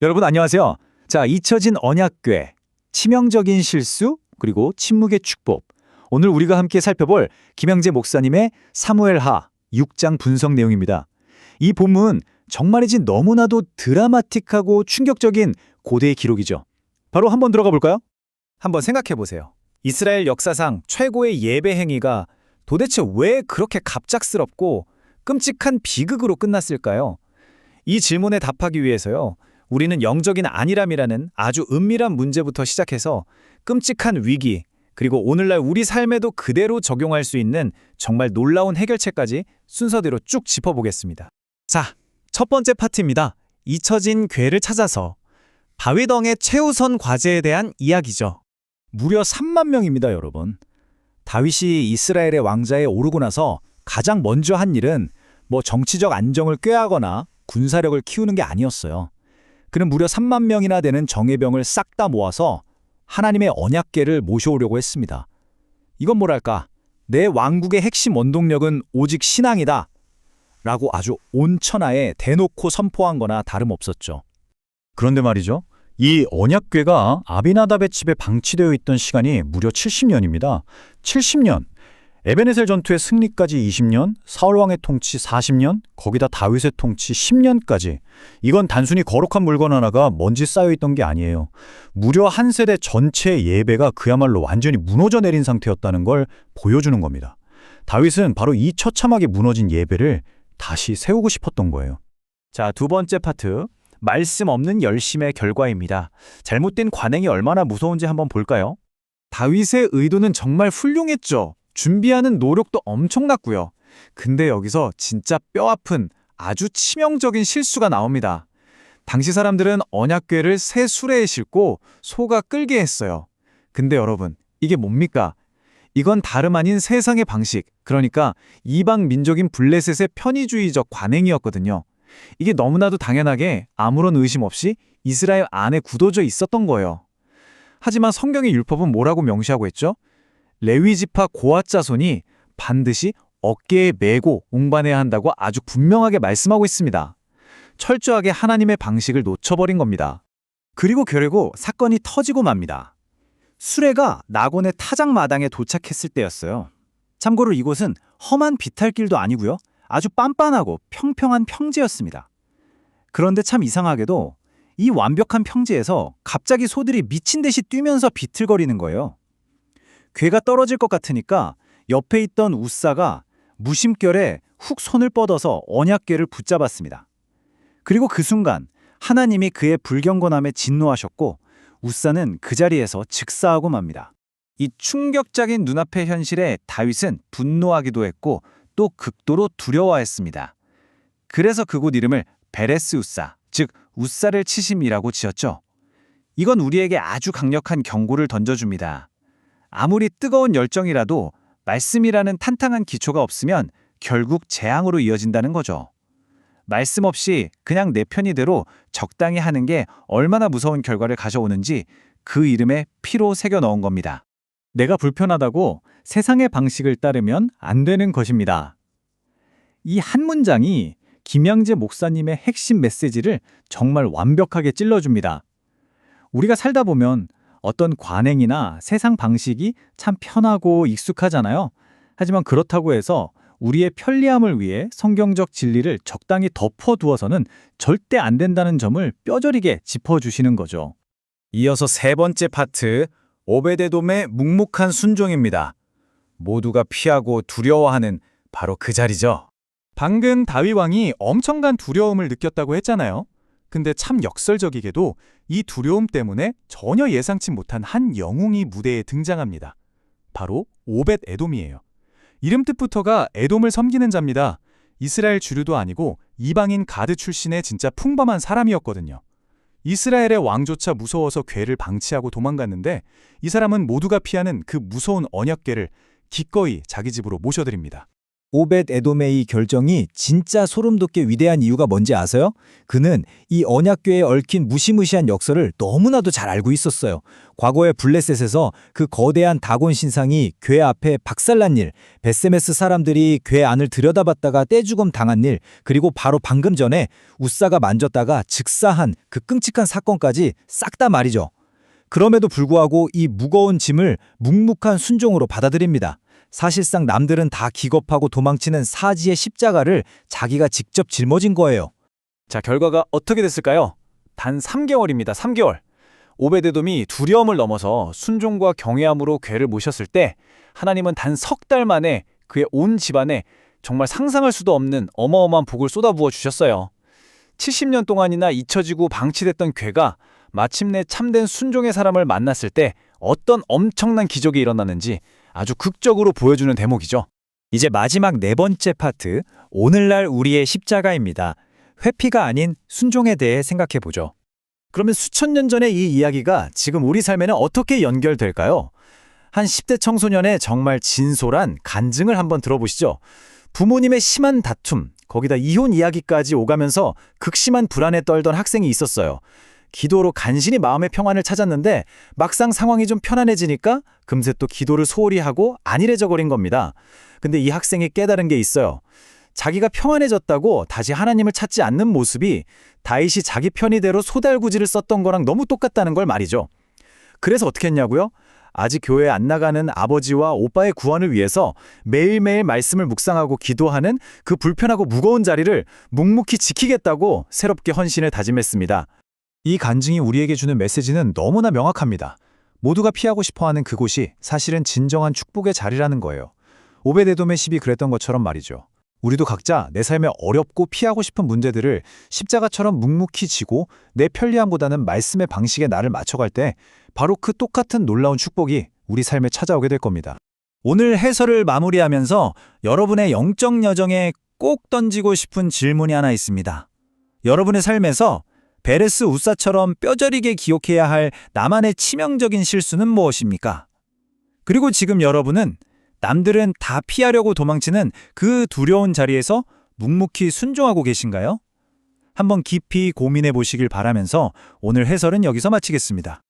여러분 안녕하세요. 자, 잊혀진 언약궤, 치명적인 실수, 그리고 침묵의 축복. 오늘 우리가 함께 살펴볼 김영재 목사님의 사무엘하 6장 분석 내용입니다. 이 본문 정말이지 너무나도 드라마틱하고 충격적인 고대의 기록이죠. 바로 한번 들어가 볼까요? 한번 생각해 보세요. 이스라엘 역사상 최고의 예배 행위가 도대체 왜 그렇게 갑작스럽고 끔찍한 비극으로 끝났을까요? 이 질문에 답하기 위해서요. 우리는 영적인 안일함이라는 아주 은밀한 문제부터 시작해서 끔찍한 위기, 그리고 오늘날 우리 삶에도 그대로 적용할 수 있는 정말 놀라운 해결책까지 순서대로 쭉 짚어보겠습니다. 자, 첫 번째 파트입니다. 잊혀진 궤를 찾아서. 바위덩의 최우선 과제에 대한 이야기죠. 무려 3만 명입니다, 여러분. 다윗이 이스라엘의 왕자에 오르고 나서 가장 먼저 한 일은 정치적 안정을 꾀하거나 군사력을 키우는 게 아니었어요. 그는 무려 3만 명이나 되는 정예병을 싹 다 모아서 하나님의 언약궤를 모셔오려고 했습니다. 이건 뭐랄까, 내 왕국의 핵심 원동력은 오직 신앙이다 라고 아주 온천하에 대놓고 선포한 거나 다름없었죠. 그런데 말이죠, 이 언약궤가 아비나답의 집에 방치되어 있던 시간이 무려 70년입니다. 70년! 에베네셀 전투의 승리까지 20년, 사울왕의 통치 40년, 거기다 다윗의 통치 10년까지. 이건 단순히 거룩한 물건 하나가 먼지 쌓여있던 게 아니에요. 무려 한 세대 전체의 예배가 그야말로 완전히 무너져 내린 상태였다는 걸 보여주는 겁니다. 다윗은 바로 이 처참하게 무너진 예배를 다시 세우고 싶었던 거예요. 자, 두 번째 파트. 말씀 없는 열심의 결과입니다. 잘못된 관행이 얼마나 무서운지 한번 볼까요? 다윗의 의도는 정말 훌륭했죠. 준비하는 노력도 엄청났고요. 근데 여기서 진짜 뼈아픈 아주 치명적인 실수가 나옵니다. 당시 사람들은 언약궤를 새 수레에 싣고 소가 끌게 했어요. 근데 여러분, 이게 뭡니까? 이건 다름 아닌 세상의 방식, 그러니까 이방 민족인 블레셋의 편의주의적 관행이었거든요. 이게 너무나도 당연하게 아무런 의심 없이 이스라엘 안에 굳어져 있었던 거예요. 하지만 성경의 율법은 뭐라고 명시하고 있죠? 레위 지파 고앗 자손이 반드시 어깨에 메고 운반해야 한다고 아주 분명하게 말씀하고 있습니다. 철저하게 하나님의 방식을 놓쳐버린 겁니다. 그리고 결국 사건이 터지고 맙니다. 수레가 나곤의 타작마당에 도착했을 때였어요. 참고로 이곳은 험한 비탈길도 아니고요. 아주 빤빤하고 평평한 평지였습니다. 그런데 참 이상하게도 이 완벽한 평지에서 갑자기 소들이 미친 듯이 뛰면서 비틀거리는 거예요. 궤가 떨어질 것 같으니까 옆에 있던 웃사가 무심결에 훅 손을 뻗어서 언약궤를 붙잡았습니다. 그리고 그 순간 하나님이 그의 불경건함에 진노하셨고 웃사는 그 자리에서 즉사하고 맙니다. 이 충격적인 눈앞의 현실에 다윗은 분노하기도 했고 또 극도로 두려워했습니다. 그래서 그곳 이름을 베레스 웃사, 즉 웃사를 치심이라고 지었죠. 이건 우리에게 아주 강력한 경고를 던져줍니다. 아무리 뜨거운 열정이라도 말씀이라는 탄탄한 기초가 없으면 결국 재앙으로 이어진다는 거죠. 말씀 없이 그냥 내 편의대로 적당히 하는 게 얼마나 무서운 결과를 가져오는지 그 이름에 피로 새겨 넣은 겁니다. 내가 불편하다고 세상의 방식을 따르면 안 되는 것입니다. 이 한 문장이 김영재 목사님의 핵심 메시지를 정말 완벽하게 찔러줍니다. 우리가 살다 보면 어떤 관행이나 세상 방식이 참 편하고 익숙하잖아요. 하지만 그렇다고 해서 우리의 편리함을 위해 성경적 진리를 적당히 덮어두어서는 절대 안 된다는 점을 뼈저리게 짚어주시는 거죠. 이어서 세 번째 파트, 오베데돔의 묵묵한 순종입니다. 모두가 피하고 두려워하는 바로 그 자리죠. 방금 다윗 왕이 엄청난 두려움을 느꼈다고 했잖아요. 근데 참 역설적이게도 이 두려움 때문에 전혀 예상치 못한 한 영웅이 무대에 등장합니다. 바로 오벳 에돔이에요. 이름 뜻부터가 에돔을 섬기는 자입니다. 이스라엘 주류도 아니고 이방인 가드 출신의 진짜 풍범한 사람이었거든요. 이스라엘의 왕조차 무서워서 궤를 방치하고 도망갔는데 이 사람은 모두가 피하는 그 무서운 언약궤를 기꺼이 자기 집으로 모셔드립니다. 오벳 에돔의 이 결정이 진짜 소름 돋게 위대한 이유가 뭔지 아세요? 그는 이 언약궤에 얽힌 무시무시한 역사를 너무나도 잘 알고 있었어요. 과거의 블레셋에서 그 거대한 다곤 신상이 궤 앞에 박살난 일, 베세메스 사람들이 궤 안을 들여다봤다가 떼죽음 당한 일, 그리고 바로 방금 전에 우사가 만졌다가 즉사한 그 끔찍한 사건까지 싹 다 말이죠. 그럼에도 불구하고 이 무거운 짐을 묵묵한 순종으로 받아들입니다. 사실상 남들은 다 기겁하고 도망치는 사지의 십자가를 자기가 직접 짊어진 거예요. 자, 결과가 어떻게 됐을까요? 단 3개월입니다. 3개월. 오베데돔이 두려움을 넘어서 순종과 경외함으로 궤를 모셨을 때 하나님은 단 석 달 만에 그의 온 집안에 정말 상상할 수도 없는 어마어마한 복을 쏟아부어 주셨어요. 70년 동안이나 잊혀지고 방치됐던 궤가 마침내 참된 순종의 사람을 만났을 때 어떤 엄청난 기적이 일어나는지 아주 극적으로 보여주는 대목이죠. 이제 마지막 네 번째 파트, 오늘날 우리의 십자가입니다. 회피가 아닌 순종에 대해 생각해 보죠. 그러면 수천 년 전의 이 이야기가 지금 우리 삶에는 어떻게 연결될까요? 한 10대 청소년의 정말 진솔한 간증을 한번 들어보시죠. 부모님의 심한 다툼, 거기다 이혼 이야기까지 오가면서 극심한 불안에 떨던 학생이 있었어요. 기도로 간신히 마음의 평안을 찾았는데 막상 상황이 좀 편안해지니까 금세 또 기도를 소홀히 하고 안일해져 버린 겁니다. 근데 이 학생이 깨달은 게 있어요. 자기가 평안해졌다고 다시 하나님을 찾지 않는 모습이 다윗이 자기 편의대로 소달구지를 썼던 거랑 너무 똑같다는 걸 말이죠. 그래서 어떻게 했냐고요? 아직 교회에 안 나가는 아버지와 오빠의 구원을 위해서 매일매일 말씀을 묵상하고 기도하는 그 불편하고 무거운 자리를 묵묵히 지키겠다고 새롭게 헌신을 다짐했습니다. 이 간증이 우리에게 주는 메시지는 너무나 명확합니다. 모두가 피하고 싶어하는 그곳이 사실은 진정한 축복의 자리라는 거예요. 오베데돔의 시비 그랬던 것처럼 말이죠. 우리도 각자 내 삶에 어렵고 피하고 싶은 문제들을 십자가처럼 묵묵히 지고 내 편리함보다는 말씀의 방식에 나를 맞춰갈 때 바로 그 똑같은 놀라운 축복이 우리 삶에 찾아오게 될 겁니다. 오늘 해설을 마무리하면서 여러분의 영적 여정에 꼭 던지고 싶은 질문이 하나 있습니다. 여러분의 삶에서 베레스 우사처럼 뼈저리게 기억해야 할 나만의 치명적인 실수는 무엇입니까? 그리고 지금 여러분은 남들은 다 피하려고 도망치는 그 두려운 자리에서 묵묵히 순종하고 계신가요? 한번 깊이 고민해 보시길 바라면서 오늘 해설은 여기서 마치겠습니다.